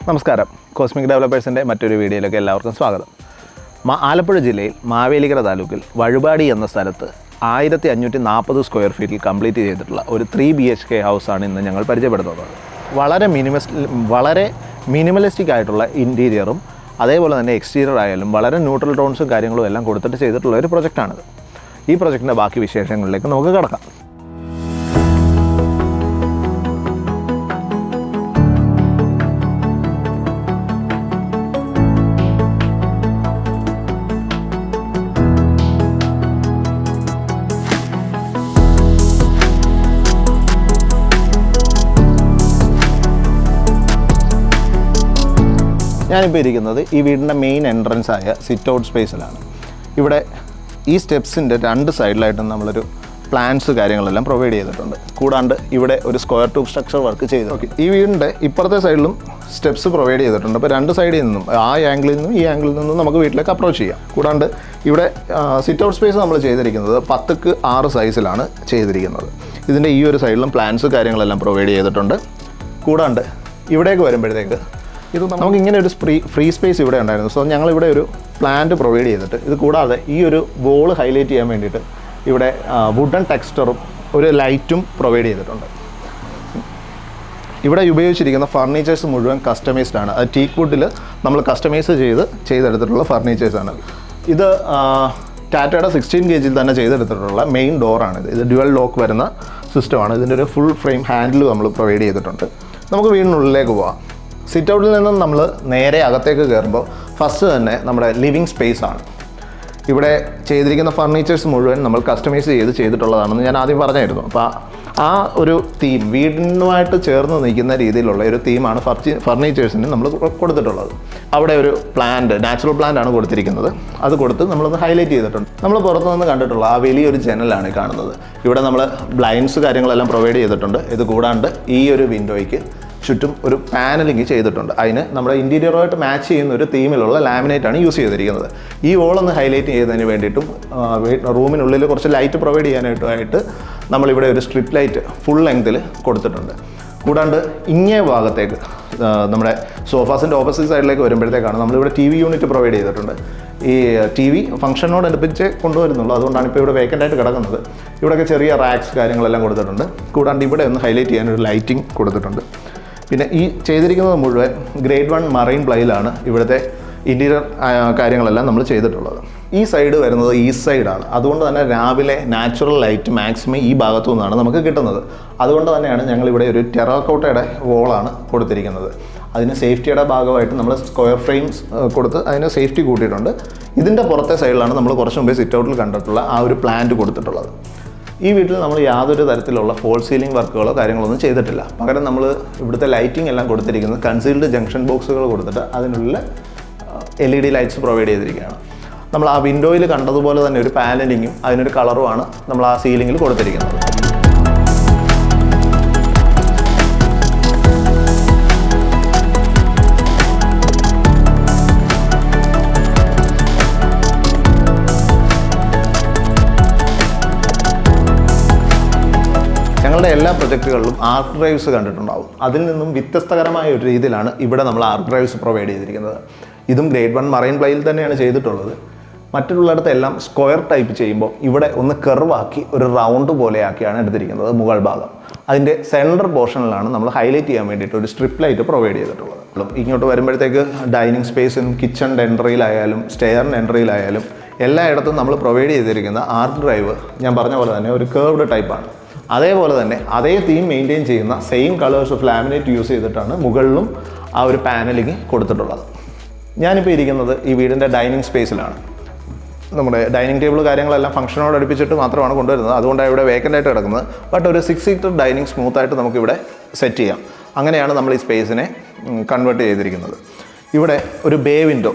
നമസ്കാരം. കോസ്മിക് ഡെവലപ്പേഴ്സിൻ്റെ മറ്റൊരു വീഡിയോയിലേക്ക് എല്ലാവർക്കും സ്വാഗതം. ആലപ്പുഴ ജില്ലയിൽ മാവേലിക്കര താലൂക്കിൽ വഴുപാടി എന്ന സ്ഥലത്ത് 1540 സ്ക്വയർ ഫീറ്റിൽ കംപ്ലീറ്റ് ചെയ്തിട്ടുള്ള ഒരു 3 BHK ഹൗസാണ് ഇന്ന് ഞങ്ങൾ പരിചയപ്പെടുത്തുന്നത്. വളരെ മിനിമലിസ്റ്റിക് ആയിട്ടുള്ള ഇൻറ്റീരിയറും അതേപോലെ തന്നെ എക്സ്റ്റീരിയർ ആയാലും വളരെ ന്യൂട്രൽ ടോൺസും കാര്യങ്ങളും എല്ലാം കൊടുത്തിട്ട് ചെയ്തിട്ടുള്ള ഒരു പ്രൊജക്റ്റാണിത്. ഈ പ്രൊജക്റ്റിൻ്റെ ബാക്കി വിശേഷങ്ങളിലേക്ക് നമുക്ക് കടക്കാം. ഞാനിപ്പോൾ ഇരിക്കുന്നത് ഈ വീടിൻ്റെ മെയിൻ എൻട്രൻസ് ആയ സിറ്റ് ഔട്ട് സ്പേസിലാണ്. ഇവിടെ ഈ സ്റ്റെപ്സിൻ്റെ 2 സൈഡിലായിട്ടും നമ്മളൊരു പ്ലാന്റ്സ് കാര്യങ്ങളെല്ലാം പ്രൊവൈഡ് ചെയ്തിട്ടുണ്ട്. കൂടാണ്ട് ഇവിടെ ഒരു സ്ക്വയർ ട്യൂബ് സ്ട്രക്ചർ വർക്ക് ചെയ്തു. ഈ വീടിൻ്റെ ഇപ്പുറത്തെ സൈഡിലും സ്റ്റെപ്സ് പ്രൊവൈഡ് ചെയ്തിട്ടുണ്ട്. അപ്പോൾ 2 സൈഡിൽ നിന്നും ആ ആംഗിളിൽ നിന്നും ഈ ആംഗിളിൽ നിന്നും നമുക്ക് വീട്ടിലേക്ക് അപ്രോച്ച് ചെയ്യാം. കൂടാണ്ട് ഇവിടെ സിറ്റ് ഔട്ട് സ്പേസ് നമ്മൾ ചെയ്തിരിക്കുന്നത് 10x6 സൈസിലാണ് ചെയ്തിരിക്കുന്നത്. ഇതിൻ്റെ ഈ ഒരു സൈഡിലും പ്ലാന്റ്സ് കാര്യങ്ങളെല്ലാം പ്രൊവൈഡ് ചെയ്തിട്ടുണ്ട്. കൂടാണ്ട് ഇവിടേക്ക് വരുമ്പോഴത്തേക്ക് ഇത് നമുക്ക് ഇങ്ങനെ ഒരു ഫ്രീ സ്പേസ് ഇവിടെ ഉണ്ടായിരുന്നു. സോ ഞങ്ങളിവിടെ ഒരു പ്ലാന്റ് പ്രൊവൈഡ് ചെയ്തിട്ട് ഇത് കൂടാതെ ഈ ഒരു വോൾ ഹൈലൈറ്റ് ചെയ്യാൻ വേണ്ടിയിട്ട് ഇവിടെ വുഡൻ ടെക്സ്ചറും ഒരു ലൈറ്റും പ്രൊവൈഡ് ചെയ്തിട്ടുണ്ട്. ഇവിടെ ഉപയോഗിച്ചിരിക്കുന്ന ഫർണിച്ചേഴ്സ് മുഴുവൻ കസ്റ്റമൈസ്ഡ് ആണ്. അത് ടീക്ക് വുഡിൽ നമ്മൾ കസ്റ്റമൈസ് ചെയ്തെടുത്തിട്ടുള്ള ഫർണിച്ചേഴ്സാണ്. ഇത് ടാറ്റയുടെ 16 kg തന്നെ ചെയ്തെടുത്തിട്ടുള്ള മെയിൻ ഡോറാണിത്. ഇത് ഡ്യുവൽ ലോക്ക് വരുന്ന സിസ്റ്റമാണ്. ഇതിൻ്റെ ഒരു ഫുൾ ഫ്രെയിം ഹാൻഡിൽ നമ്മൾ പ്രൊവൈഡ് ചെയ്തിട്ടുണ്ട്. നമുക്ക് വീടിനുള്ളിലേക്ക് പോവാം. സിറ്റ് ഔട്ടിൽ നിന്നും നമ്മൾ നേരെ അകത്തേക്ക് കയറുമ്പോൾ ഫസ്റ്റ് തന്നെ നമ്മുടെ ലിവിങ് സ്പേസ് ആണ്. ഇവിടെ ചെയ്തിരിക്കുന്ന ഫർണിച്ചേഴ്സ് മുഴുവൻ നമ്മൾ കസ്റ്റമൈസ് ചെയ്തിട്ടുള്ളതാണെന്ന് ഞാൻ ആദ്യം പറഞ്ഞായിരുന്നു. അപ്പോൾ ആ ഒരു തീം വീടിനുമായിട്ട് ചേർന്ന് നിൽക്കുന്ന രീതിയിലുള്ള ഒരു തീമാണ് ഫർണിച്ചേഴ്സിന് നമ്മൾ കൊടുത്തിട്ടുള്ളത്. അവിടെ ഒരു പ്ലാന്റ്, നാച്ചുറൽ പ്ലാന്റ് ആണ് കൊടുത്തിരിക്കുന്നത്. അത് കൊടുത്ത് നമ്മളൊന്ന് ഹൈലൈറ്റ് ചെയ്തിട്ടുണ്ട്. നമ്മൾ പുറത്തുനിന്ന് കണ്ടിട്ടുള്ള ആ വലിയൊരു ജനലാണ് കാണുന്നത്. ഇവിടെ നമ്മൾ ബ്ലൈൻഡ്സ് കാര്യങ്ങളെല്ലാം പ്രൊവൈഡ് ചെയ്തിട്ടുണ്ട്. ഇത് കൂടാണ്ട് ഈ ഒരു വിൻഡോയ്ക്ക് ചുറ്റും ഒരു പാനലിങ് ചെയ്തിട്ടുണ്ട്. അതിന് നമ്മുടെ ഇൻറ്റീരിയറുമായിട്ട് മാച്ച് ചെയ്യുന്ന ഒരു തീമിലുള്ള ലാമിനേറ്റാണ് യൂസ് ചെയ്തിരിക്കുന്നത്. ഈ വോളൊന്ന് ഹൈലൈറ്റ് ചെയ്യുന്നതിന് വേണ്ടിയിട്ടും റൂമിനുള്ളിൽ കുറച്ച് ലൈറ്റ് പ്രൊവൈഡ് ചെയ്യാനായിട്ട് നമ്മളിവിടെ ഒരു സ്ട്രിപ്പ് ലൈറ്റ് ഫുൾ ലെങ്തിൽ കൊടുത്തിട്ടുണ്ട്. കൂടാണ്ട് ഇങ്ങേ ഭാഗത്തേക്ക് നമ്മുടെ സോഫാസിൻ്റെ ഓപ്പോസിറ്റ് സൈഡിലേക്ക് വരുമ്പോഴത്തേക്കാണ് നമ്മളിവിടെ TV യൂണിറ്റ് പ്രൊവൈഡ് ചെയ്തിട്ടുണ്ട്. ഈ TV ഫംഗ്ഷനോടനുബന്ധിച്ച് കൊണ്ടുവരുന്നുള്ളൂ. അതുകൊണ്ടാണ് ഇപ്പോൾ ഇവിടെ വേക്കൻ്റായിട്ട് കിടക്കുന്നത്. ഇവിടെയൊക്കെ ചെറിയ റാക്സ് കാര്യങ്ങളെല്ലാം കൊടുത്തിട്ടുണ്ട്. കൂടാണ്ട് ഇവിടെ ഒന്ന് ഹൈലൈറ്റ് ചെയ്യാനൊരു ലൈറ്റിംഗ് കൊടുത്തിട്ടുണ്ട്. പിന്നെ ഈ ചെയ്തിരിക്കുന്നത് മുഴുവൻ ഗ്രേഡ് 1 മറൈൻ പ്ലൈയിലാണ് ഇവിടുത്തെ ഇൻറ്റീരിയർ കാര്യങ്ങളെല്ലാം നമ്മൾ ചെയ്തിട്ടുള്ളത്. ഈ സൈഡ് വരുന്നത് ഈസ്റ്റ് സൈഡാണ്. അതുകൊണ്ട് തന്നെ രാവിലെ നാച്ചുറൽ ലൈറ്റ് മാക്സിമം ഈ ഭാഗത്തു നിന്നാണ് നമുക്ക് കിട്ടുന്നത്. അതുകൊണ്ട് തന്നെയാണ് ഞങ്ങളിവിടെ ഒരു ടെറാക്കോട്ടയുടെ വോളാണ് കൊടുത്തിരിക്കുന്നത്. അതിന് സേഫ്റ്റിയുടെ ഭാഗമായിട്ട് നമ്മൾ സ്ക്വയർ ഫ്രെയിംസ് കൊടുത്ത് അതിന് സേഫ്റ്റി കൂട്ടിയിട്ടുണ്ട്. ഇതിൻ്റെ പുറത്തെ സൈഡിലാണ് നമ്മൾ കുറച്ച് മുമ്പേ സിറ്റ് ഔട്ടിൽ കണ്ടിട്ടുള്ള ആ ഒരു പ്ലാന്റ് കൊടുത്തിട്ടുള്ളത്. ഈ വീട്ടിൽ നമ്മൾ യാതൊരു തരത്തിലുള്ള ഫോൾ സീലിംഗ് വർക്കുകളോ കാര്യങ്ങളൊന്നും ചെയ്തിട്ടില്ല. പകരം നമ്മൾ ഇവിടുത്തെ ലൈറ്റിംഗ് എല്ലാം കൊടുത്തിരിക്കുന്നത് കൺസീൽഡ് ജംഗ്ഷൻ ബോക്സുകൾ കൊടുത്തിട്ട് അതിനുള്ള LED ലൈറ്റ്സ് പ്രൊവൈഡ് ചെയ്തിരിക്കുകയാണ്. നമ്മൾ ആ വിൻഡോയിൽ കണ്ടതുപോലെ തന്നെ ഒരു പാനലിങ്ങും അതിനൊരു കളറുമാണ് നമ്മൾ ആ സീലിങ്ങിൽ കൊടുത്തിരിക്കുന്നത്. ഞങ്ങളുടെ എല്ലാ പ്രൊജക്റ്റുകളിലും ആർക്ക് ഡ്രൈവ്സ് കണ്ടിട്ടുണ്ടാവും. അതിൽ നിന്നും വ്യത്യസ്തകരമായ ഒരു രീതിയിലാണ് ഇവിടെ നമ്മൾ ആർക്ക് ഡ്രൈവ്സ് പ്രൊവൈഡ് ചെയ്തിരിക്കുന്നത്. ഇതും ഗ്രേഡ് 1 മറൈൻ പ്ലൈയിൽ തന്നെയാണ് ചെയ്തിട്ടുള്ളത്. മറ്റുള്ളിടത്തെല്ലാം സ്ക്വയർ ടൈപ്പ് ചെയ്യുമ്പോൾ ഇവിടെ ഒന്ന് കർവാക്കി ഒരു റൗണ്ട് പോലെയാക്കിയാണ് എടുത്തിരിക്കുന്നത് മുകൾ ഭാഗം. അതിൻ്റെ സെൻറ്റർ പോർഷനിലാണ് നമ്മൾ ഹൈലൈറ്റ് ചെയ്യാൻ വേണ്ടിയിട്ട് ഒരു സ്ട്രിപ്പ് ലൈറ്റ് പ്രൊവൈഡ് ചെയ്തിട്ടുള്ളത്. ഇങ്ങോട്ട് വരുമ്പോഴത്തേക്ക് ഡൈനിങ് സ്പേസിനും കിച്ചണിൻ്റെ എൻട്രിയിലായാലും സ്റ്റെയറിൻ്റെ എൻട്രിയിലായാലും എല്ലായിടത്തും നമ്മൾ പ്രൊവൈഡ് ചെയ്തിരിക്കുന്ന ആർക്ക് ഡ്രൈവ് ഞാൻ പറഞ്ഞ പോലെ തന്നെ ഒരു കേർവ്ഡ് ടൈപ്പാണ്. അതേപോലെ തന്നെ അതേ തീം മെയിൻറ്റെയിൻ ചെയ്യുന്ന same colours of laminate use ചെയ്തിട്ടാണ് മുകളിലും ആ ഒരു പാനലിങ് കൊടുത്തിട്ടുള്ളത്. ഞാനിപ്പോൾ ഇരിക്കുന്നത് ഈ വീടിൻ്റെ ഡൈനിങ് സ്പേസിലാണ്. നമ്മുടെ ഡൈനിങ് ടേബിൾ കാര്യങ്ങളെല്ലാം ഫംഗ്ഷനോട് അടുപ്പിച്ചിട്ട് മാത്രമാണ് കൊണ്ടുവരുന്നത്. അതുകൊണ്ടാണ് ഇവിടെ വേക്കൻ്റായിട്ട് കിടക്കുന്നത്. ബട്ട് ഒരു 6 സീറ്റർ ഡൈനിങ് സ്മൂത്തായിട്ട് നമുക്കിവിടെ സെറ്റ് ചെയ്യാം. അങ്ങനെയാണ് നമ്മൾ ഈ സ്പേസിനെ കൺവേർട്ട് ചെയ്തിരിക്കുന്നത്. ഇവിടെ ഒരു ബേ വിൻഡോ,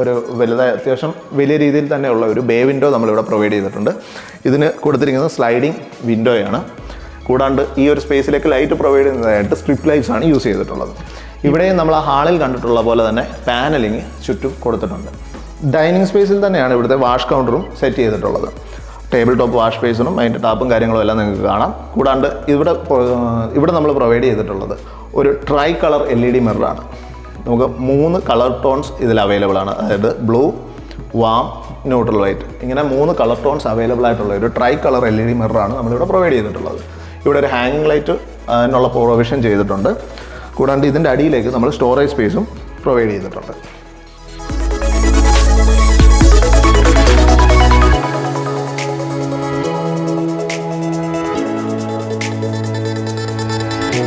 ഒരു അത്യാവശ്യം വലിയ രീതിയിൽ തന്നെയുള്ള ഒരു ബേ വിൻഡോ നമ്മളിവിടെ പ്രൊവൈഡ് ചെയ്തിട്ടുണ്ട്. ഇതിന് കൊടുത്തിരിക്കുന്നത് സ്ലൈഡിങ് വിൻഡോയാണ്. കൂടാണ്ട് ഈ ഒരു സ്പേസിലേക്ക് ലൈറ്റ് പ്രൊവൈഡ് ചെയ്യുന്നതായിട്ട് സ്ട്രിപ്പ് ലൈറ്റ്സ് ആണ് യൂസ് ചെയ്തിട്ടുള്ളത്. ഇവിടെയും നമ്മൾ ആ ഹാളിൽ കണ്ടിട്ടുള്ള പോലെ തന്നെ പാനലിങ് ചുറ്റും കൊടുത്തിട്ടുണ്ട്. ഡൈനിങ് സ്പേസിൽ തന്നെയാണ് ഇവിടുത്തെ വാഷ് കൗണ്ടറും സെറ്റ് ചെയ്തിട്ടുള്ളത്. ടേബിൾ ടോപ്പ് വാഷ് ബേസിനും അതിൻ്റെ ടാപ്പും കാര്യങ്ങളും എല്ലാം നിങ്ങൾക്ക് കാണാം. കൂടാണ്ട് ഇവിടെ നമ്മൾ പ്രൊവൈഡ് ചെയ്തിട്ടുള്ളത് ഒരു ട്രൈ കളർ LED മിററാണ്. നമുക്ക് 3 കളർ ടോൺസ് ഇതിൽ അവൈലബിൾ ആണ്. അതായത് ബ്ലൂ, വാം, ന്യൂട്രൽ വൈറ്റ്, ഇങ്ങനെ 3 കളർ ടോൺസ് അവൈലബിൾ ആയിട്ടുള്ള ഒരു ട്രൈ കളർ LED മിററാണ് നമ്മളിവിടെ പ്രൊവൈഡ് ചെയ്തിട്ടുള്ളത്. ഇവിടെ ഒരു ഹാങ്ങിങ് ലൈറ്റ് എന്നുള്ള പ്രൊവിഷൻ ചെയ്തിട്ടുണ്ട്. കൂടാണ്ട് ഇതിൻ്റെ അടിയിലേക്ക് നമ്മൾ സ്റ്റോറേജ് സ്പേസും പ്രൊവൈഡ് ചെയ്തിട്ടുണ്ട്.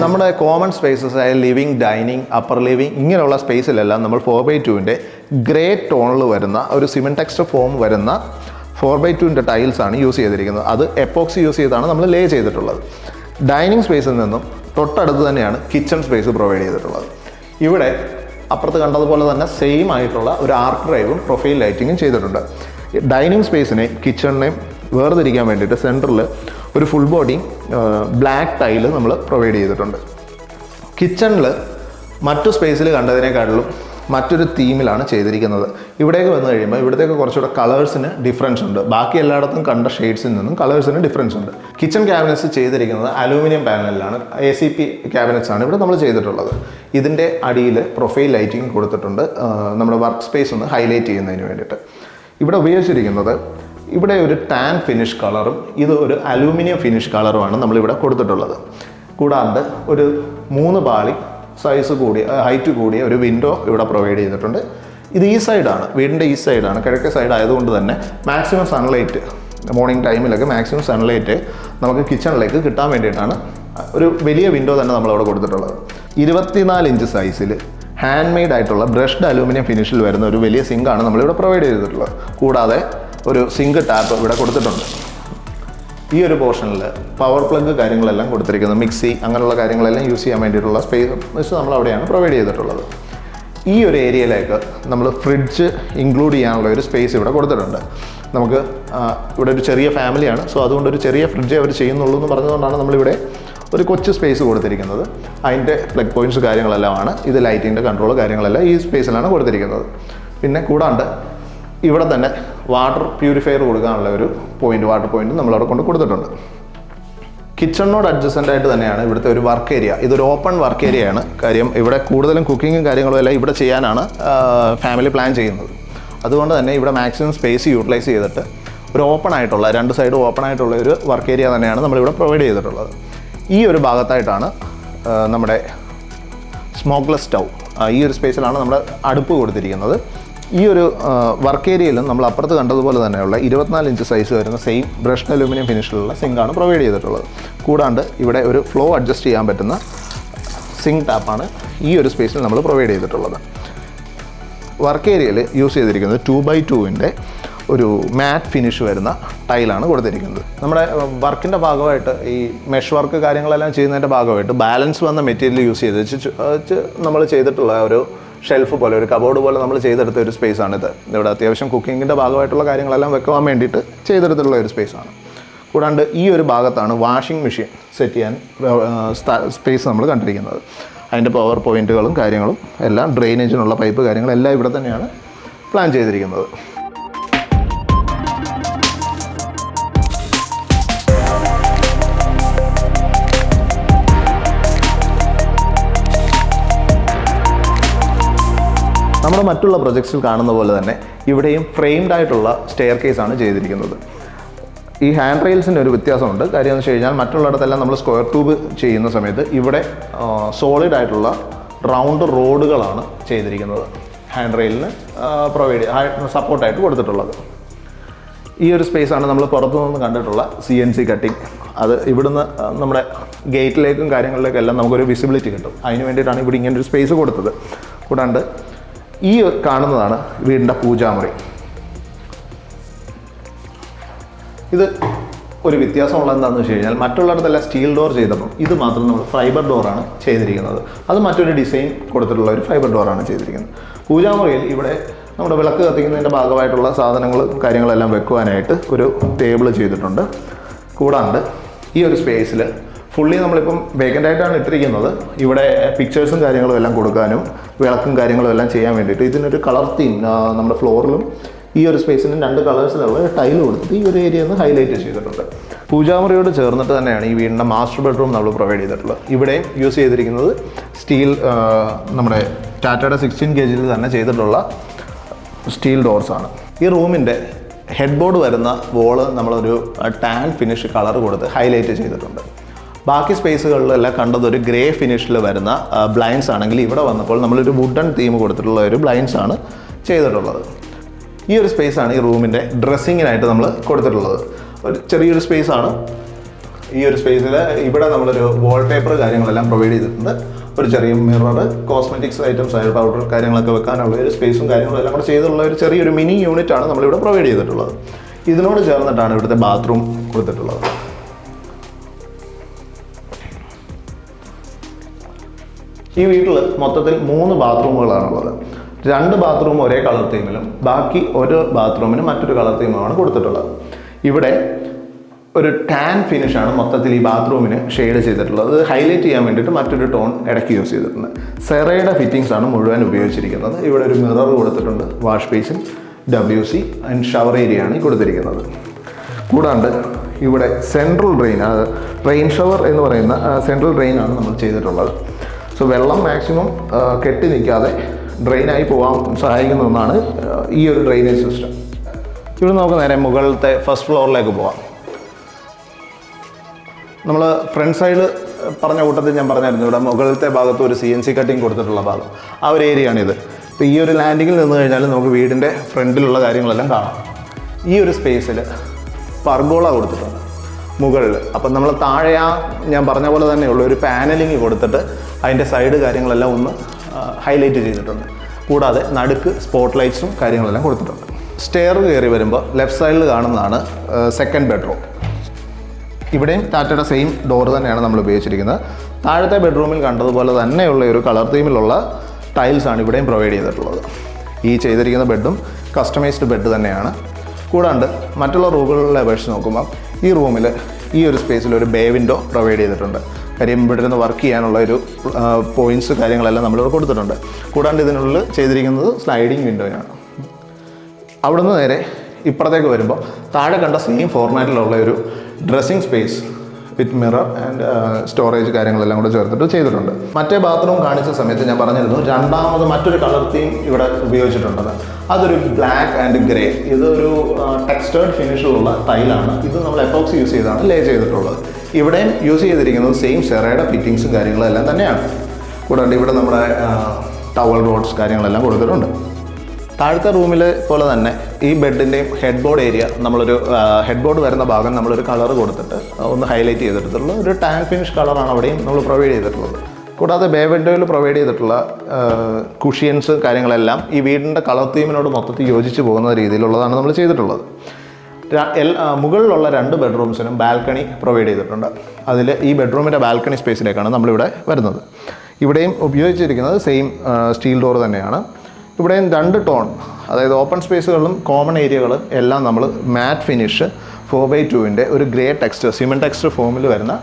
നമ്മുടെ കോമൺ സ്പേസസ് ആയ ലിവിങ്, ഡൈനിങ്, അപ്പർ ലിവിങ് ഇങ്ങനെയുള്ള സ്പേസിലെല്ലാം നമ്മൾ 4x2ൻ്റെ ഗ്രേ ടോണിൽ വരുന്ന ഒരു സിമെൻറ്റ് ടെക്സ്ചർ ഫോം വരുന്ന 4x2ൻ്റെ ടൈൽസാണ് യൂസ് ചെയ്തിരിക്കുന്നത്. അത് എപ്പോക്സി യൂസ് ചെയ്താണ് നമ്മൾ ലേ ചെയ്തിട്ടുള്ളത്. ഡൈനിങ് സ്പേസിൽ നിന്നും തൊട്ടടുത്ത് തന്നെയാണ് കിച്ചൺ സ്പേസ് പ്രൊവൈഡ് ചെയ്തിട്ടുള്ളത്. ഇവിടെ അപ്പുറത്ത് കണ്ടതുപോലെ തന്നെ സെയിം ആയിട്ടുള്ള ഒരു ആർക്ക് ഡ്രൈവും പ്രൊഫൈൽ ലൈറ്റിങ്ങും ചെയ്തിട്ടുണ്ട്. ഡൈനിങ് സ്പേസിനെയും കിച്ചണിനെയും വേർതിരിക്കാൻ വേണ്ടിയിട്ട് സെൻറ്ററിൽ ഒരു ഫുൾ ബോഡി ബ്ലാക്ക് ടൈല് നമ്മൾ പ്രൊവൈഡ് ചെയ്തിട്ടുണ്ട്. കിച്ചണിൽ മറ്റു സ്പേസിൽ കണ്ടതിനേക്കാളും മറ്റൊരു തീമിലാണ് ചെയ്തിരിക്കുന്നത്. ഇവിടേക്ക് വന്നു കഴിയുമ്പോൾ ഇവിടത്തേക്ക് കുറച്ചുകൂടെ കളേഴ്സിന് ഡിഫറൻസ് ഉണ്ട്. ബാക്കി എല്ലായിടത്തും കണ്ട ഷെയ്ഡ്സിൽ നിന്നും കളേഴ്സിന് ഡിഫറൻസ് ഉണ്ട്. കിച്ചൺ ക്യാബിനറ്റ്സ് ചെയ്തിരിക്കുന്നത് അലൂമിനിയം പാനലിലാണ്. ACP ക്യാബിനറ്റ്സ് ആണ് ഇവിടെ നമ്മൾ ചെയ്തിട്ടുള്ളത്. ഇതിൻ്റെ അടിയിൽ പ്രൊഫൈൽ ലൈറ്റിംഗ് കൊടുത്തിട്ടുണ്ട്, നമ്മുടെ വർക്ക് സ്പേസ് ഒന്ന് ഹൈലൈറ്റ് ചെയ്യുന്നതിന് വേണ്ടിയിട്ട്. ഇവിടെ ഉപയോഗിച്ചിരിക്കുന്നത് ഇവിടെ ഒരു ടാൻ ഫിനിഷ് കളറും ഇത് ഒരു അലൂമിനിയം ഫിനിഷ് കളറുമാണ് നമ്മളിവിടെ കൊടുത്തിട്ടുള്ളത്. കൂടാണ്ട് ഒരു 3 പാളി സൈസ് കൂടിയ ഹൈറ്റ് കൂടിയ ഒരു വിൻഡോ ഇവിടെ പ്രൊവൈഡ് ചെയ്തിട്ടുണ്ട്. ഇത് ഈ സൈഡാണ്, വീടിൻ്റെ ഈ സൈഡാണ്, കിഴക്കേ സൈഡ് ആയതുകൊണ്ട് തന്നെ മാക്സിമം സൺലൈറ്റ് മോർണിംഗ് ടൈമിലൊക്കെ മാക്സിമം സൺലൈറ്റ് നമുക്ക് കിച്ചണിലേക്ക് കിട്ടാൻ വേണ്ടിയിട്ടാണ് ഒരു വലിയ വിൻഡോ തന്നെ നമ്മളവിടെ കൊടുത്തിട്ടുള്ളത്. 24 ഇഞ്ച് സൈസിൽ ഹാൻഡ് മെയ്ഡ് ആയിട്ടുള്ള ബ്രഷ്ഡ് അലൂമിനിയം ഫിനിഷിൽ വരുന്ന ഒരു വലിയ സിങ്കാണ് നമ്മളിവിടെ പ്രൊവൈഡ് ചെയ്തിട്ടുള്ളത്. കൂടാതെ ഒരു സിങ്ക് ടാപ്പ് ഇവിടെ കൊടുത്തിട്ടുണ്ട്. ഈ ഒരു പോർഷനിൽ പവർ പ്ലഗ് കാര്യങ്ങളെല്ലാം കൊടുത്തിരിക്കുന്നത്, മിക്സി അങ്ങനെയുള്ള കാര്യങ്ങളെല്ലാം യൂസ് ചെയ്യാൻ വേണ്ടിയിട്ടുള്ള സ്പേസ് നമ്മൾ അവിടെയാണ് പ്രൊവൈഡ് ചെയ്തിട്ടുള്ളത്. ഈ ഒരു ഏരിയയിലേക്ക് നമ്മൾ ഫ്രിഡ്ജ് ഇൻക്ലൂഡ് ചെയ്യാനുള്ള ഒരു സ്പേസ് ഇവിടെ കൊടുത്തിട്ടുണ്ട്. നമുക്ക് ഇവിടെ ഒരു ചെറിയ ഫാമിലിയാണ്, സോ അതുകൊണ്ട് ഒരു ചെറിയ ഫ്രിഡ്ജ് അവർ ചെയ്യുന്നുള്ളൂ എന്ന് പറഞ്ഞതുകൊണ്ടാണ് നമ്മളിവിടെ ഒരു കൊച്ചു സ്പേസ് കൊടുത്തിരിക്കുന്നത്. അതിൻ്റെ പ്ലഗ് പോയിൻറ്റ്സ് കാര്യങ്ങളെല്ലാമാണ്, ഇത് ലൈറ്റിൻ്റെ കൺട്രോൾ കാര്യങ്ങളെല്ലാം ഈ സ്പേസിലാണ് കൊടുത്തിരിക്കുന്നത്. പിന്നെ കൂടാണ്ട് ഇവിടെ തന്നെ വാട്ടർ പ്യൂരിഫയർ കൊടുക്കാനുള്ള ഒരു വാട്ടർ പോയിന്റ് നമ്മളവിടെ കൊണ്ട് കൊടുത്തിട്ടുണ്ട്. കിച്ചണിനോട് അഡ്ജസ്റ്റൻ്റ് ആയിട്ട് തന്നെയാണ് ഇവിടുത്തെ ഒരു വർക്ക് ഏരിയ. ഇതൊരു ഓപ്പൺ വർക്ക് ഏരിയയാണ്. കാര്യം ഇവിടെ കൂടുതലും കുക്കിങ്ങും കാര്യങ്ങളും എല്ലാം ഇവിടെ ചെയ്യാനാണ് ഫാമിലി പ്ലാൻ ചെയ്യുന്നത്. അതുകൊണ്ട് തന്നെ ഇവിടെ മാക്സിമം സ്പേസ് യൂട്ടിലൈസ് ചെയ്തിട്ട് ഒരു ഓപ്പൺ ആയിട്ടുള്ള 2 സൈഡും ഓപ്പൺ ആയിട്ടുള്ള ഒരു വർക്ക് ഏരിയ തന്നെയാണ് നമ്മളിവിടെ പ്രൊവൈഡ് ചെയ്തിട്ടുള്ളത്. ഈ ഒരു ഭാഗത്തായിട്ടാണ് നമ്മുടെ സ്മോക്ക്ലെസ് സ്റ്റൗ, ഈ ഒരു സ്പേസിലാണ് നമ്മുടെ അടുപ്പ് കൊടുത്തിരിക്കുന്നത്. ഈ ഒരു വർക്ക് ഏരിയയിലും നമ്മൾ അപ്പുറത്ത് കണ്ടതുപോലെ തന്നെയുള്ള 24 ഇഞ്ച് സൈസ് വരുന്ന സെയിം ബ്രഷ്ഡ് അലൂമിനിയം ഫിനിഷിലുള്ള സിങ്കാണ് പ്രൊവൈഡ് ചെയ്തിട്ടുള്ളത്. കൂടാണ്ട് ഇവിടെ ഒരു ഫ്ലോ അഡ്ജസ്റ്റ് ചെയ്യാൻ പറ്റുന്ന സിങ്ക് ടാപ്പാണ് ഈ ഒരു സ്പേസിൽ നമ്മൾ പ്രൊവൈഡ് ചെയ്തിട്ടുള്ളത്. വർക്ക് ഏരിയയിൽ യൂസ് ചെയ്തിരിക്കുന്നത് 2x2ൻ്റെ ഒരു മാറ്റ് ഫിനിഷ് വരുന്ന ടൈലാണ് കൊടുത്തിരിക്കുന്നത്. നമ്മുടെ വർക്കിൻ്റെ ഭാഗമായിട്ട് ഈ മെഷ് വർക്ക് കാര്യങ്ങളെല്ലാം ചെയ്യുന്നതിൻ്റെ ഭാഗമായിട്ട് ബാലൻസ് വന്ന മെറ്റീരിയൽ യൂസ് ചെയ്ത് നമ്മൾ ചെയ്തിട്ടുള്ള ഒരു ഷെൽഫ് പോലെ, ഒരു കബോർഡ് പോലെ നമ്മൾ ചെയ്തെടുത്ത ഒരു സ്പേസാണിത്. ഇവിടെ അത്യാവശ്യം കുക്കിങ്ങിൻ്റെ ഭാഗമായിട്ടുള്ള കാര്യങ്ങളെല്ലാം വെക്കാൻ വേണ്ടിയിട്ട് ചെയ്തെടുത്തിട്ടുള്ള ഒരു സ്പേസാണ്. കൂടാണ്ട് ഈ ഒരു ഭാഗത്താണ് വാഷിംഗ് മെഷീൻ സെറ്റ് ചെയ്യാൻ സ്പേസ് നമ്മൾ കണ്ടിരിക്കുന്നത്. അതിൻ്റെ പവർ പോയിൻറ്റുകളും കാര്യങ്ങളും എല്ലാം, ഡ്രെയിനേജിനുള്ള പൈപ്പ് കാര്യങ്ങളെല്ലാം ഇവിടെ തന്നെയാണ് പ്ലാൻ ചെയ്തിരിക്കുന്നത്. നമ്മുടെ മറ്റുള്ള പ്രൊജക്ട്സിൽ കാണുന്ന പോലെ തന്നെ ഇവിടെയും ഫ്രെയിംഡ് ആയിട്ടുള്ള സ്റ്റെയർ കേസാണ് ചെയ്തിരിക്കുന്നത്. ഈ ഹാൻഡ് റെയിൽസിൻ്റെ ഒരു വ്യത്യാസമുണ്ട്. കാര്യം എന്ന് വെച്ച് കഴിഞ്ഞാൽ മറ്റുള്ളിടത്തെല്ലാം നമ്മൾ സ്ക്വയർ ട്യൂബ് ചെയ്യുന്ന സമയത്ത് ഇവിടെ സോളിഡ് ആയിട്ടുള്ള റൗണ്ട് റോഡുകളാണ് ചെയ്തിരിക്കുന്നത്. ഹാൻഡ് റെയിലിന് സപ്പോർട്ടായിട്ട് കൊടുത്തിട്ടുള്ളത്. ഈ ഒരു സ്പേസാണ് നമ്മൾ പുറത്തുനിന്ന് കണ്ടിട്ടുള്ള CNC കട്ടിങ്. അത് ഇവിടുന്ന് നമ്മുടെ ഗേറ്റിലേക്കും കാര്യങ്ങളിലേക്കും എല്ലാം നമുക്കൊരു വിസിബിലിറ്റി കിട്ടും. അതിന് വേണ്ടിയിട്ടാണ് ഇവിടെ ഇങ്ങനെ ഒരു സ്പേസ് കൊടുത്തത്. കൂടാണ്ട് ഈ കാണുന്നതാണ് വീടിൻ്റെ പൂജാമുറി. ഇത് ഒരു വ്യത്യാസമുള്ള എന്താണെന്ന് വെച്ച് കഴിഞ്ഞാൽ മറ്റുള്ളിടത്തെല്ലാം സ്റ്റീൽ ഡോർ ചെയ്തപ്പോൾ ഇത് മാത്രം നമ്മൾ ഫൈബർ ഡോറാണ് ചെയ്തിരിക്കുന്നത്. അത് മറ്റൊരു ഡിസൈൻ കൊടുത്തിട്ടുള്ള ഒരു ഫൈബർ ഡോറാണ് ചെയ്തിരിക്കുന്നത്. പൂജാമുറിയിൽ ഇവിടെ നമ്മുടെ വിളക്ക് കത്തിക്കുന്നതിൻ്റെ ഭാഗമായിട്ടുള്ള സാധനങ്ങളും കാര്യങ്ങളെല്ലാം വെക്കുവാനായിട്ട് ഒരു ടേബിൾ ചെയ്തിട്ടുണ്ട്. കൂടാണ്ട് ഈ ഒരു സ്പേസിൽ ഫുള്ളി നമ്മളിപ്പം വേക്കൻ്റായിട്ടാണ് ഇട്ടിരിക്കുന്നത്. ഇവിടെ പിക്ചേഴ്സും കാര്യങ്ങളും എല്ലാം കൊടുക്കാനും വിളക്കും കാര്യങ്ങളും എല്ലാം ചെയ്യാൻ വേണ്ടിയിട്ട് ഇതിനൊരു കളർ തീം നമ്മുടെ ഫ്ലോറിലും ഈ ഒരു സ്പേസിന് 2 കളേഴ്സിലുള്ള ടൈല് കൊടുത്തിട്ട് ഈ ഒരു ഏരിയ ഒന്ന് ഹൈലൈറ്റ് ചെയ്തിട്ടുണ്ട്. പൂജാമുറിയോട് ചേർന്നിട്ട് തന്നെയാണ് ഈ വീടിൻ്റെ മാസ്റ്റർ ബെഡ്റൂം നമ്മൾ പ്രൊവൈഡ് ചെയ്തിട്ടുള്ളത്. ഇവിടെയും യൂസ് ചെയ്തിരിക്കുന്നത് സ്റ്റീൽ നമ്മുടെ ടാറ്റയുടെ 16 kg തന്നെ ചെയ്തിട്ടുള്ള സ്റ്റീൽ ഡോർസാണ്. ഈ റൂമിൻ്റെ ഹെഡ് ബോർഡ് വരുന്ന വോള് നമ്മളൊരു ടാൻ ഫിനിഷ് കളർ കൊടുത്ത് ഹൈലൈറ്റ് ചെയ്തിട്ടുണ്ട്. ബാക്കി സ്പേസുകളിലെല്ലാം കണ്ടത് ഒരു ഗ്രേ ഫിനിഷിൽ വരുന്ന ബ്ലൈൻഡ്സ് ആണെങ്കിൽ ഇവിടെ വന്നപ്പോൾ നമ്മളൊരു വുഡൻ തീം കൊടുത്തിട്ടുള്ള ഒരു ബ്ലൈൻഡ്സ് ആണ് ചെയ്തിട്ടുള്ളത്. ഈ ഒരു സ്പേസാണ് ഈ റൂമിൻ്റെ ഡ്രസ്സിങ്ങിനായിട്ട് നമ്മൾ കൊടുത്തിട്ടുള്ളത്. ഒരു ചെറിയൊരു സ്പേസാണ്. ഈ ഒരു സ്പേസിൽ ഇവിടെ നമ്മളൊരു വാൾപേപ്പർ കാര്യങ്ങളെല്ലാം പ്രൊവൈഡ് ചെയ്തിട്ടുണ്ട്. ഒരു ചെറിയ മിറർ, കോസ്മെറ്റിക്സ് ഐറ്റംസ് ആയ പൗഡർ കാര്യങ്ങളൊക്കെ വെക്കാനുള്ള ഒരു സ്പേസും കാര്യങ്ങളും എല്ലാം കൂടെ ചെയ്തിട്ടുള്ള ഒരു ചെറിയൊരു മിനി യൂണിറ്റ് ആണ് നമ്മളിവിടെ പ്രൊവൈഡ് ചെയ്തിട്ടുള്ളത്. ഇതിനോട് ചേർന്നിട്ടാണ് ഇവിടുത്തെ ബാത്റൂം കൊടുത്തിട്ടുള്ളത്. ഈ വീട്ടിൽ മൊത്തത്തിൽ 3 ബാത്റൂമുകളാണുള്ളത്. 2 ബാത്റൂം ഒരേ കളർ തീമിലും ബാക്കി ഒരു ബാത്റൂമിന് മറ്റൊരു കളർ തീമുമാണ് കൊടുത്തിട്ടുള്ളത്. ഇവിടെ ഒരു ടാൻ ഫിനിഷാണ് മൊത്തത്തിൽ ഈ ബാത്റൂമിന് ഷെയ്ഡ് ചെയ്തിട്ടുള്ളത്. അത് ഹൈലൈറ്റ് ചെയ്യാൻ വേണ്ടിയിട്ട് മറ്റൊരു ടോൺ ഇടയ്ക്ക് യൂസ് ചെയ്തിട്ടുണ്ട്. സെറയുടെ ഫിറ്റിംഗ്സ് ആണ് മുഴുവൻ ഉപയോഗിച്ചിരിക്കുന്നത്. ഇവിടെ ഒരു മിറർ കൊടുത്തിട്ടുണ്ട്, wash basin, WC and shower area ആണ് ഈ കൊടുത്തിരിക്കുന്നത്. കൂടാണ്ട് ഇവിടെ സെൻട്രൽ ഡ്രെയിൻ, റെയിൻ ഷവർ എന്ന് പറയുന്ന സെൻട്രൽ ഡ്രെയിനാണ് നമ്മൾ ചെയ്തിട്ടുള്ളത്. സോ വെള്ളം മാക്സിമം കെട്ടി നിൽക്കാതെ ഡ്രെയിനായി പോകാൻ സഹായിക്കുന്ന ഒന്നാണ് ഈ ഒരു ഡ്രെയിനേജ് സിസ്റ്റം. ഇവിടെ നമുക്ക് നേരെ മുകളിലത്തെ ഫസ്റ്റ് ഫ്ലോറിലേക്ക് പോകാം. നമ്മൾ ഫ്രണ്ട് സൈഡ് പറഞ്ഞ കൂട്ടത്തിൽ ഞാൻ പറഞ്ഞായിരുന്നു, ഇവിടെ മുകളിലത്തെ ഭാഗത്ത് ഒരു CNC കട്ടിങ് കൊടുത്തിട്ടുള്ള ഭാഗം, ആ ഒരു ഏരിയയാണിത്. ഇപ്പോൾ ഈ ഒരു ലാൻഡിങ്ങിൽ നിന്ന് കഴിഞ്ഞാൽ നമുക്ക് വീടിൻ്റെ ഫ്രണ്ടിലുള്ള കാര്യങ്ങളെല്ലാം കാണാം. ഈ ഒരു സ്പേസിൽ പർഗോള കൊടുത്തിട്ടുണ്ട് മുകളിൽ. അപ്പം നമ്മൾ താഴെ ഞാൻ പറഞ്ഞ പോലെ തന്നെയുള്ള ഒരു പാനലിങ് കൊടുത്തിട്ട് അതിൻ്റെ സൈഡ് കാര്യങ്ങളെല്ലാം ഒന്ന് ഹൈലൈറ്റ് ചെയ്തിട്ടുണ്ട്. കൂടാതെ നടുക്ക് സ്പോട്ട് ലൈറ്റ്സും കാര്യങ്ങളെല്ലാം കൊടുത്തിട്ടുണ്ട്. സ്റ്റെയർ കയറി വരുമ്പോൾ ലെഫ്റ്റ് സൈഡിൽ കാണുന്നതാണ് സെക്കൻഡ് ബെഡ്റൂം. ഇവിടെയും ടാറ്റയുടെ സെയിം ഡോർ തന്നെയാണ് നമ്മൾ ഉപയോഗിച്ചിരിക്കുന്നത്. താഴത്തെ ബെഡ്റൂമിൽ കണ്ടതുപോലെ തന്നെയുള്ള ഒരു കളർ തീമിലുള്ള ടൈൽസാണ് ഇവിടെയും പ്രൊവൈഡ് ചെയ്തിട്ടുള്ളത്. ഈ ചെയ്തിരിക്കുന്ന ബെഡും കസ്റ്റമൈസ്ഡ് ബെഡ് തന്നെയാണ്. കൂടാണ്ട് മറ്റുള്ള റൂമുകളിലെ അപേക്ഷിച്ച് നോക്കുമ്പോൾ ഈ റൂമിൽ ഈ ഒരു സ്പേസിൽ ഒരു ബേ വിൻഡോ പ്രൊവൈഡ് ചെയ്തിട്ടുണ്ട്. കാര്യം ഇവിടെ ഇരുന്ന് വർക്ക് ചെയ്യാനുള്ള ഒരു പോയിൻറ്റ്സ് കാര്യങ്ങളെല്ലാം നമ്മളിവിടെ കൊടുത്തിട്ടുണ്ട്. കൂടാണ്ട് ഇതിനുള്ളിൽ ചെയ്തിരിക്കുന്നത് സ്ലൈഡിങ് വിൻഡോയാണ്. അവിടുന്ന് നേരെ ഇപ്പുറത്തേക്ക് വരുമ്പോൾ താഴെ കണ്ട സെയിം ഫോർമാറ്റിലുള്ള ഒരു dressing space with mirror and storage കാര്യങ്ങളെല്ലാം കൂടെ ചേർത്തിട്ട് ചെയ്തിട്ടുണ്ട്. മറ്റേ ബാത്റൂം കാണിച്ച സമയത്ത് ഞാൻ പറഞ്ഞിരുന്നു രണ്ടാമത് മറ്റൊരു കളർ തീം ഇവിടെ ഉപയോഗിച്ചിട്ടുണ്ടെന്ന്. അതൊരു ബ്ലാക്ക് ആൻഡ് ഗ്രേ. ഇതൊരു ടെക്സ്റ്റേർഡ് ഫിനിഷിലുള്ള ടൈലാണ്. ഇത് നമ്മൾ എപ്പോക്സി യൂസ് ചെയ്താണ് ലേ ചെയ്തിട്ടുള്ളത്. ഇവിടെയും യൂസ് ചെയ്തിരിക്കുന്നത് സെയിം സെറയുടെ ഫിറ്റിങ്സും കാര്യങ്ങളും എല്ലാം തന്നെയാണ്. കൂടാണ്ട് ഇവിടെ നമ്മുടെ ടവൽ റോഡ്സ് കാര്യങ്ങളെല്ലാം കൊടുത്തിട്ടുണ്ട്. താഴത്തെ റൂമിൽ പോലെ തന്നെ ഈ ബെഡിൻ്റെയും ഹെഡ് ബോർഡ് ഏരിയ നമ്മളൊരു ഹെഡ് ബോർഡ് വരുന്ന ഭാഗം നമ്മളൊരു കളർ കൊടുത്തിട്ട് ഒന്ന് ഹൈലൈറ്റ് ചെയ്തിട്ടുള്ള ഒരു ടാൻ ഫിനിഷ് കളറാണ് അവിടെയും നമ്മൾ പ്രൊവൈഡ് ചെയ്തിട്ടുള്ളത്. കൂടാതെ ബേ വിൻഡോയിൽ പ്രൊവൈഡ് ചെയ്തിട്ടുള്ള കുഷ്യൻസ് കാര്യങ്ങളെല്ലാം ഈ വീടിൻ്റെ കളർ തീമിനോട് മൊത്തത്തിൽ യോജിച്ച് പോകുന്ന രീതിയിലുള്ളതാണ് നമ്മൾ ചെയ്തിട്ടുള്ളത്. മുകളിലുള്ള 2 ബെഡ്റൂംസിനും ബാൽക്കണി പ്രൊവൈഡ് ചെയ്തിട്ടുണ്ട്. അതിൽ ഈ ബെഡ്റൂമിൻ്റെ ബാൽക്കണി സ്പേസിലേക്കാണ് നമ്മളിവിടെ വരുന്നത്. ഇവിടെയും ഉപയോഗിച്ചിരിക്കുന്നത് സെയിം സ്റ്റീൽ ഡോർ തന്നെയാണ്. ഇവിടെയും 2 ടോൺ, അതായത് ഓപ്പൺ സ്പേസുകളിലും കോമൺ ഏരിയകളും എല്ലാം നമ്മൾ മാറ്റ് ഫിനിഷ് 4x2 ഒരു ഗ്രേ ടെക്സ്റ്റർ, സിമെൻറ്റ് ടെക്സ്റ്റർ ഫോമിൽ വരുന്ന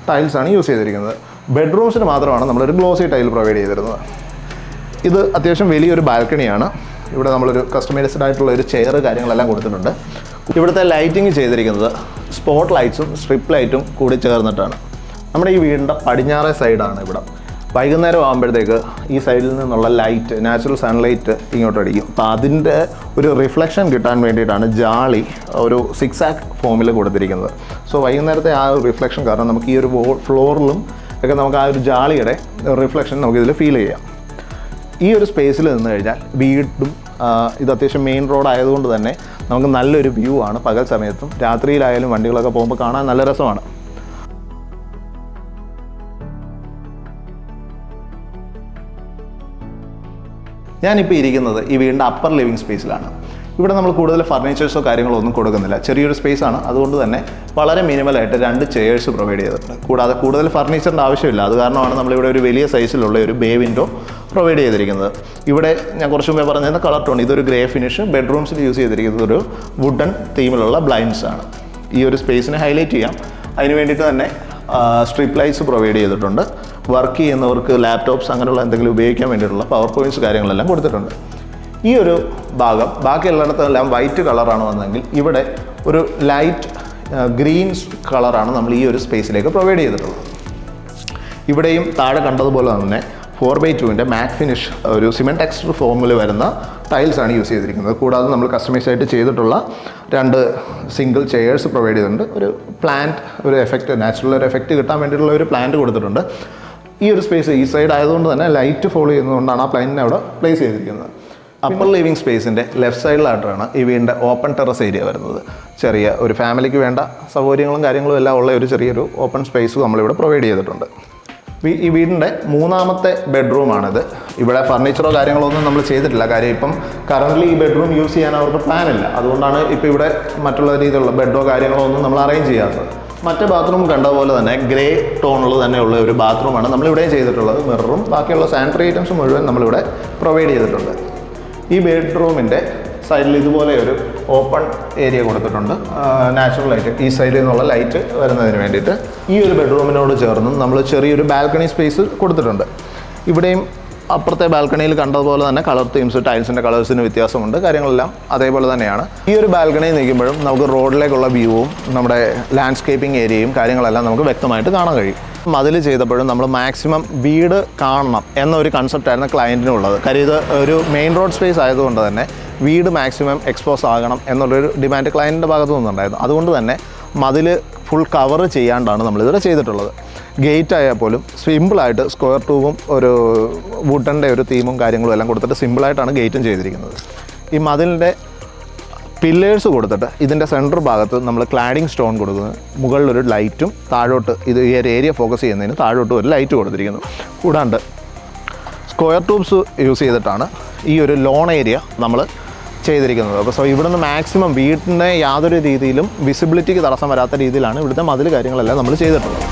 ടൈൽസാണ് യൂസ് ചെയ്തിരിക്കുന്നത്. ബെഡ്റൂംസിന് മാത്രമാണ് നമ്മളൊരു ഗ്ലോസി ടൈൽ പ്രൊവൈഡ് ചെയ്തിരുന്നത്. ഇത് അത്യാവശ്യം വലിയൊരു ബാൽക്കണിയാണ്. ഇവിടെ നമ്മളൊരു കസ്റ്റമൈസ്ഡ് ആയിട്ടുള്ള ഒരു ചെയർ കാര്യങ്ങളെല്ലാം കൊടുത്തിട്ടുണ്ട്. ഇവിടുത്തെ ലൈറ്റിംഗ് ചെയ്തിരിക്കുന്നത് സ്പോട്ട് ലൈറ്റ്സും സ്ട്രിപ്പ് ലൈറ്റും കൂടി ചേർന്നിട്ടാണ്. നമ്മുടെ ഈ വീടിൻ്റെ പടിഞ്ഞാറേ സൈഡാണ് ഇവിടെ. വൈകുന്നേരം ആകുമ്പോഴത്തേക്ക് ഈ സൈഡിൽ നിന്നുള്ള ലൈറ്റ്, നാച്ചുറൽ സൺലൈറ്റ് ഇങ്ങോട്ട് അടിക്കും. അപ്പോൾ അതിൻ്റെ ഒരു റിഫ്ലക്ഷൻ കിട്ടാൻ വേണ്ടിയിട്ടാണ് ജാളി ഒരു 6 ഫോമിൽ കൊടുത്തിരിക്കുന്നത്. സോ വൈകുന്നേരത്തെ ആ ഒരു റിഫ്ലക്ഷൻ കാരണം നമുക്ക് ഈ ഒരു ഫ്ലോറിലും ഒക്കെ നമുക്ക് ആ ഒരു ജാളിയുടെ റിഫ്ലക്ഷൻ നമുക്കിതിൽ ഫീൽ ചെയ്യാം. ഈ ഒരു സ്പേസിൽ നിന്ന് കഴിഞ്ഞാൽ വീടും ഇത് അത്യാവശ്യം മെയിൻ റോഡ് ആയതുകൊണ്ട് തന്നെ നമുക്ക് നല്ലൊരു വ്യൂ ആണ്. പകൽ സമയത്തും രാത്രിയിലായാലും വണ്ടികളൊക്കെ പോകുമ്പോൾ കാണാൻ നല്ല രസമാണ്. ഞാനിപ്പോൾ ഇരിക്കുന്നത് ഈ വീടിൻ്റെ അപ്പർ ലിവിങ് സ്പേസിലാണ്. ഇവിടെ നമ്മൾ കൂടുതൽ ഫർണിച്ചേഴ്സോ കാര്യങ്ങളോ ഒന്നും കൊടുക്കുന്നില്ല. ചെറിയൊരു സ്പേസാണ്. അതുകൊണ്ട് തന്നെ വളരെ മിനിമലായിട്ട് 2 ചെയേഴ്സ് പ്രൊവൈഡ് ചെയ്തിട്ടുണ്ട്. കൂടാതെ കൂടുതൽ ഫർണിച്ചറിൻ്റെ ആവശ്യമില്ല. അത് കാരണമാണ് നമ്മളിവിടെ ഒരു വലിയ സൈസിലുള്ള ഒരു ബേ വിൻഡോ പ്രൊവൈഡ് ചെയ്തിരിക്കുന്നത്. ഇവിടെ ഞാൻ കുറച്ച് മുമ്പേ പറഞ്ഞിരുന്ന കളർ ടോൺ, ഇതൊരു ഗ്രേ ഫിനിഷ്. ബെഡ്റൂംസിൽ യൂസ് ചെയ്തിരിക്കുന്നത് ഒരു വുഡൻ തീമിലുള്ള ബ്ലൈൻഡ്സ് ആണ്. ഈ ഒരു സ്പേസിനെ ഹൈലൈറ്റ് ചെയ്യാം. അതിന് വേണ്ടിയിട്ട് തന്നെ സ്ട്രിപ്പ് ലൈറ്റ്സ് പ്രൊവൈഡ് ചെയ്തിട്ടുണ്ട്. വർക്ക് ചെയ്യുന്നവർക്ക് ലാപ്ടോപ്സ് അങ്ങനെയുള്ള എന്തെങ്കിലും ഉപയോഗിക്കാൻ വേണ്ടിയിട്ടുള്ള പവർ പോയിൻറ്റ്സ് കാര്യങ്ങളെല്ലാം കൊടുത്തിട്ടുണ്ട്. ഈ ഒരു ഭാഗം ബാക്കി എല്ലായിടത്തെല്ലാം വൈറ്റ് കളറാണ് വന്നതെങ്കിൽ ഇവിടെ ഒരു ലൈറ്റ് ഗ്രീൻ കളറാണ് നമ്മൾ ഈ ഒരു സ്പേസിലേക്ക് പ്രൊവൈഡ് ചെയ്തിട്ടുള്ളത്. ഇവിടെയും താഴെ കണ്ടതുപോലെ തന്നെ 4x2 മാറ്റ് ഫിനിഷ് ഒരു സിമെൻറ്റ് ടെക്സ്ചർ ഫോമിൽ വരുന്ന ടൈൽസാണ് യൂസ് ചെയ്തിരിക്കുന്നത്. കൂടാതെ നമ്മൾ കസ്റ്റമൈസ് ആയിട്ട് ചെയ്തിട്ടുള്ള 2 സിംഗിൾ ചെയേഴ്സ് പ്രൊവൈഡ് ചെയ്തിട്ടുണ്ട്. ഒരു പ്ലാന്റ് ഒരു എഫക്റ്റ്, നാച്ചുറൽ ഒരു എഫക്റ്റ് കിട്ടാൻ വേണ്ടിയിട്ടുള്ള ഒരു പ്ലാന്റ് കൊടുത്തിട്ടുണ്ട്. ഈ ഒരു സ്പേസ് ഈ സൈഡ് ആയതുകൊണ്ട് തന്നെ ലൈറ്റ് ഫോളോ ചെയ്യുന്നതുകൊണ്ടാണ് ആ പ്ലാന്റിനെ അവിടെ പ്ലേസ് ചെയ്തിരിക്കുന്നത്. അപ്പർ ലിവിങ് സ്പേസിൻ്റെ ലെഫ്റ്റ് സൈഡിലായിട്ടാണ് ഈ വീടിൻ്റെ ഓപ്പൺ ടെറസ് ഏരിയ വരുന്നത്. ചെറിയ ഒരു ഫാമിലിക്ക് വേണ്ട സൗകര്യങ്ങളും കാര്യങ്ങളും എല്ലാം ഉള്ള ഒരു ചെറിയൊരു ഓപ്പൺ സ്പേസ് നമ്മളിവിടെ പ്രൊവൈഡ് ചെയ്തിട്ടുണ്ട്. ഈ വീടിൻ്റെ 3ാമത്തെ ബെഡ്റൂമാണിത്. ഇവിടെ ഫർണിച്ചറോ കാര്യങ്ങളോ ഒന്നും നമ്മൾ ചെയ്തിട്ടില്ല. കാര്യം ഇപ്പം കറൻ്റ്ലി ഈ ബെഡ്റൂം യൂസ് ചെയ്യാൻ അവർക്ക് പ്ലാൻ ഇല്ല. അതുകൊണ്ടാണ് ഇപ്പോൾ ഇവിടെ മറ്റുള്ള രീതിയിലുള്ള ബെഡോ കാര്യങ്ങളോ ഒന്നും നമ്മൾ അറേഞ്ച് ചെയ്യാത്തത്. മറ്റേ ബാത്റൂം കണ്ടതുപോലെ തന്നെ ഗ്രേ ടോണിൽ തന്നെയുള്ള ഒരു ബാത്റൂമാണ് നമ്മളിവിടെ ചെയ്തിട്ടുള്ളത്. മിററും ബാക്കിയുള്ള സാനിറ്ററി ഐറ്റംസ് മുഴുവൻ നമ്മളിവിടെ പ്രൊവൈഡ് ചെയ്തിട്ടുണ്ട്. ഈ ബെഡ്റൂമിൻ്റെ സൈഡിൽ ഇതുപോലെ ഒരു ഓപ്പൺ ഏരിയ കൊടുത്തിട്ടുണ്ട്. നാച്ചുറൽ ലൈറ്റ് ഈ സൈഡിൽ നിന്നുള്ള ലൈറ്റ് വരുന്നതിന് വേണ്ടിയിട്ട്. ഈ ഒരു ബെഡ്റൂമിനോട് ചേർന്നും നമ്മൾ ചെറിയൊരു ബാൽക്കണി സ്പേസ് കൊടുത്തിട്ടുണ്ട്. ഇവിടെയും അപ്പുറത്തെ ബാൽക്കണിയിൽ കണ്ടതുപോലെ തന്നെ കളർ തീംസ്, ടൈൽസിൻ്റെ കളേഴ്സിന് വ്യത്യാസമുണ്ട്. കാര്യങ്ങളെല്ലാം അതേപോലെ തന്നെയാണ്. ഈ ഒരു ബാൽക്കണിയിൽ നിൽക്കുമ്പോഴും നമുക്ക് റോഡിലേക്കുള്ള വ്യൂവും നമ്മുടെ ലാൻഡ്സ്കേപ്പിംഗ് ഏരിയയും കാര്യങ്ങളെല്ലാം നമുക്ക് വ്യക്തമായിട്ട് കാണാൻ കഴിയും. മതിൽ ചെയ്തപ്പോഴും നമ്മൾ മാക്സിമം വീട് കാണണം എന്നൊരു കൺസെപ്റ്റായിരുന്നു ക്ലയൻറ്റിനുള്ളത്. കാര്യം ഇത് ഒരു മെയിൻ റോഡ് സ്പേസ് ആയതുകൊണ്ട് തന്നെ വീട് മാക്സിമം എക്സ്പോസ് ആകണം എന്നുള്ളൊരു ഡിമാൻഡ് ക്ലയൻറ്റിൻ്റെ ഭാഗത്തു നിന്നുണ്ടായിരുന്നു. അതുകൊണ്ട് തന്നെ മതിൽ ഫുൾ കവർ ചെയ്യാണ്ടാണ് നമ്മളിതുവരെ ചെയ്തിട്ടുള്ളത്. ഗേറ്റ് ആയാൽ പോലും സിമ്പിളായിട്ട് സ്ക്വയർ ട്യൂബും ഒരു വുഡൻ്റെ ഒരു തീമും കാര്യങ്ങളും എല്ലാം കൊടുത്തിട്ട് സിമ്പിളായിട്ടാണ് ഗേറ്റും ചെയ്തിരിക്കുന്നത്. ഈ മതിലിൻ്റെ പില്ലേഴ്സ് കൊടുത്തിട്ട് ഇതിൻ്റെ സെൻറ്റർ ഭാഗത്ത് നമ്മൾ ക്ലാഡിങ് സ്റ്റോൺ കൊടുക്കുന്നത്, മുകളിലൊരു ലൈറ്റും താഴോട്ട് ഇത് ഈ ഒരു ഏരിയ ഫോക്കസ് ചെയ്യുന്നതിന് താഴോട്ട് ഒരു ലൈറ്റ് കൊടുത്തിരിക്കുന്നു. കൂടാണ്ട് സ്ക്വയർ ട്യൂബ്സ് യൂസ് ചെയ്തിട്ടാണ് ഈ ഒരു ലോൺ ഏരിയ നമ്മൾ ചെയ്തിരിക്കുന്നത്. അപ്പോൾ സോ ഇവിടുന്ന് മാക്സിമം വീടിൻ്റെ യാതൊരു രീതിയിലും വിസിബിലിറ്റിക്ക് തടസ്സം വരാത്ത രീതിയിലാണ് ഇവിടുത്തെ മതിൽ കാര്യങ്ങളെല്ലാം നമ്മൾ ചെയ്തിട്ടുള്ളത്.